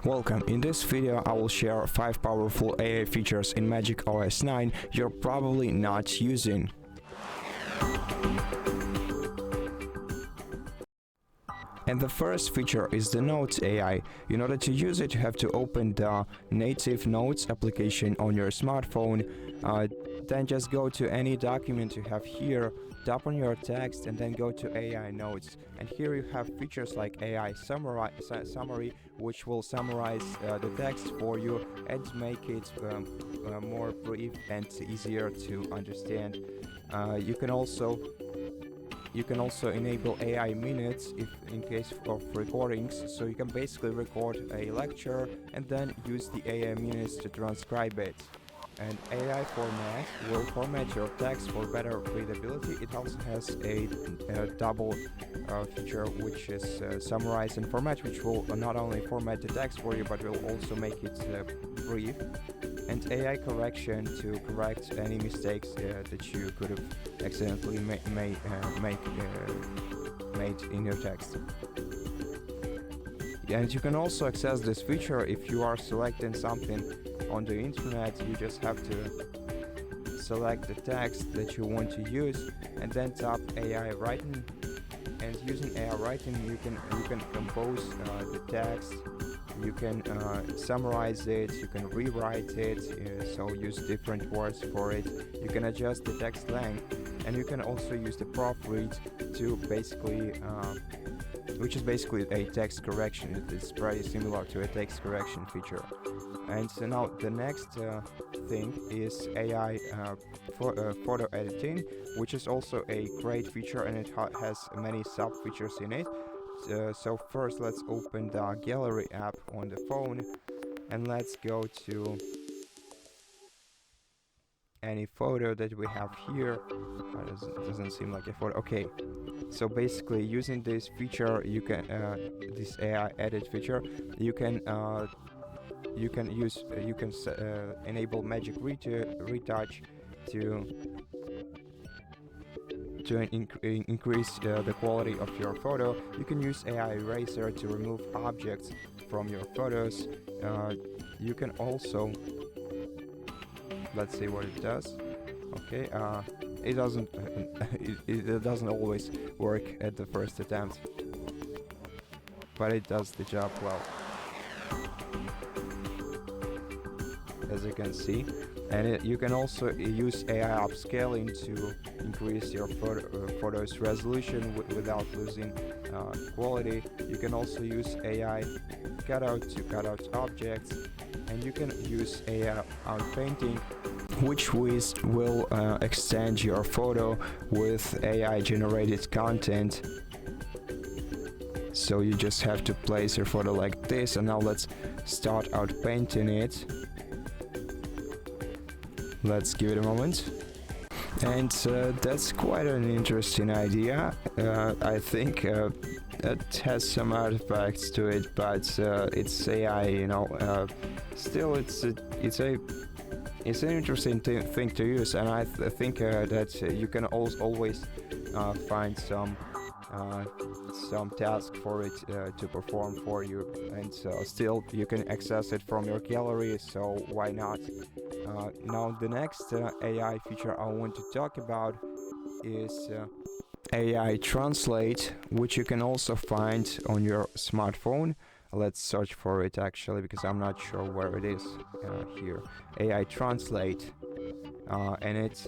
Welcome. In this video I will share 5 powerful AI features in MagicOS 9 you're probably not using. And the first feature is the Notes AI. In order to use it, you have to open the native Notes application on your smartphone. Then just go to any document you have here, tap on your text, and then go to AI Notes. And here you have features like AI Summary, which will summarize the text for you and make it more brief and easier to understand. You can also enable AI minutes if in case of recordings, so you can basically record a lecture and then use the AI minutes to transcribe it. And AI format will format your text for better readability. It also has a double feature, which is summarize and format, which will not only format the text for you but will also make it brief. And AI correction to correct any mistakes that you could have accidentally made in your text. And you can also access this feature if you are selecting something on the internet. You just have to select the text that you want to use and then tap AI writing. And using AI writing, you can compose the text. You can summarize it, you can rewrite it, so use different words for it. You can adjust the text length, and you can also use the proofread to basically, which is basically a text correction. It's very similar to a text correction feature. And so now the next thing is AI photo editing, which is also a great feature, and it has many sub features in it. So first let's open the gallery app on the phone and let's go to any photo that we have here. It doesn't seem like a photo. Okay, so basically using this feature, you can this AI edit feature, you can enable Magic Retouch to increase the quality of your photo. You can use AI eraser to remove objects from your photos. You can also, let's see what it does. Okay, it doesn't it doesn't always work at the first attempt, but it does the job well, as you can see. And you can also use AI upscaling to increase your photo's resolution without losing quality. You can also use AI cutout to cut out objects, and you can use AI outpainting, which will extend your photo with AI generated content. So you just have to place your photo like this, and now let's start outpainting it. Let's give it a moment. And that's quite an interesting idea. I think it has some artifacts to it, but it's AI, you know. Still, it's an interesting thing to use, and I think that you can always find some task for it to perform for you, and still you can access it from your gallery, so why not? Now the next AI feature I want to talk about is AI Translate, which you can also find on your smartphone. Let's search for it actually, because I'm not sure where it is here. AI Translate, and it's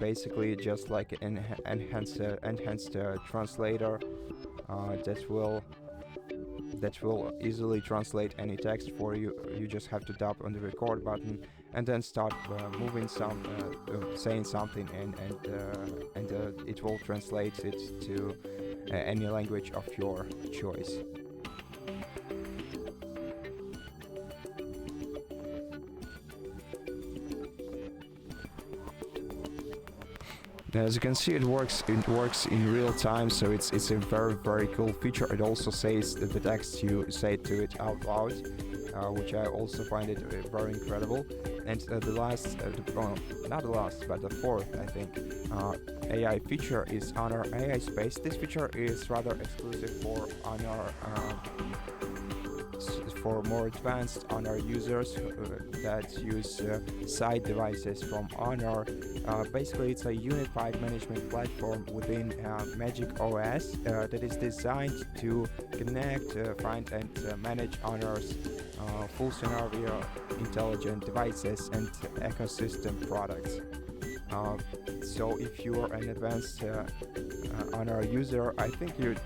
basically just like an enhanced translator that will easily translate any text for you. You just have to tap on the record button and then start saying something, and it will translate it to any language of your choice. As you can see, it works in real time, so it's a very cool feature. It also says the text you say to it out loud, which I also find it very incredible. And the last, not the last, but the fourth, I think, AI feature is HONOR AI Space. This feature is rather exclusive for HONOR for more advanced HONOR users that use side devices from HONOR. Basically, it's a unified management platform within MagicOS that is designed to connect, find, and manage HONOR's full scenario intelligent devices and ecosystem products. So if you are an advanced HONOR user, I think you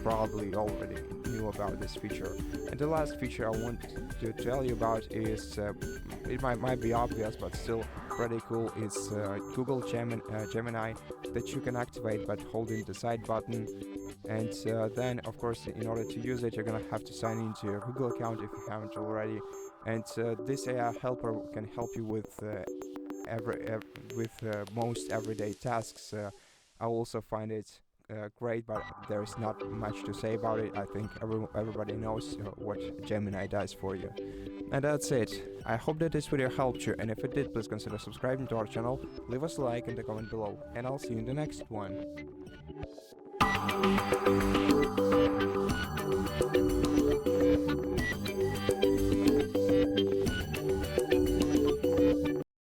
probably already knew about this feature. And the last feature I want to tell you about is, it might be obvious but still pretty cool, is Google Gemini that you can activate by holding the side button. And then of course, in order to use it, you're gonna have to sign into your Google account if you haven't already. And this AI helper can help you with most everyday tasks. I also find it great, but there is not much to say about it. I think everybody knows what Gemini does for you. And that's it. I hope that this video helped you, and if it did, please consider subscribing to our channel, leave us a like and a comment below, and I'll see you in the next one.